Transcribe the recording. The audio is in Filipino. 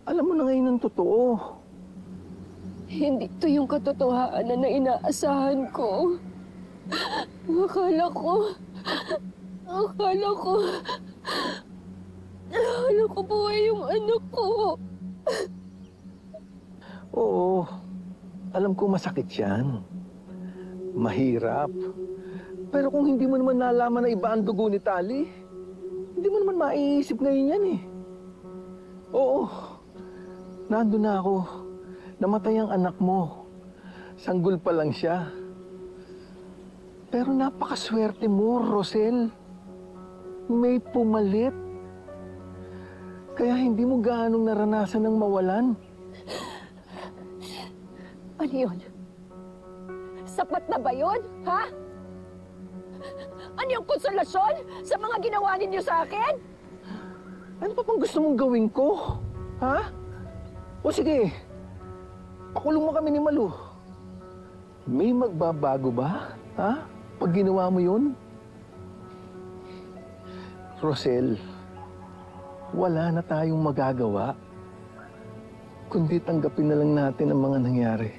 Alam mo na ngayon ang totoo. Hindi to yung katotohanan na inaasahan ko. Akala ko buhay yung anak ko. Oo, alam ko masakit yan. Mahirap. Pero kung hindi mo naman nalaman na iba ang dugo ni Tali, hindi mo naman maiisip ngayon yan eh. Oo, nandun na ako. Namatay ang anak mo. Sanggol pa lang siya. Pero napakaswerte mo, Rosel. May pumalit. Kaya hindi mo gaanong naranasan ng mawalan. Ano yun? Sapat na ba yun, ha? Ano yung konsolasyon sa mga ginawa ninyo sa akin? Ano pa pang gusto mong gawin ko? Ha? O sige, pakulong mo kami ni Malu. May magbabago ba? Ha? Pag ginawa mo yun? Rosel, wala na tayong magagawa. Kundi tanggapin na lang natin ang mga nangyari.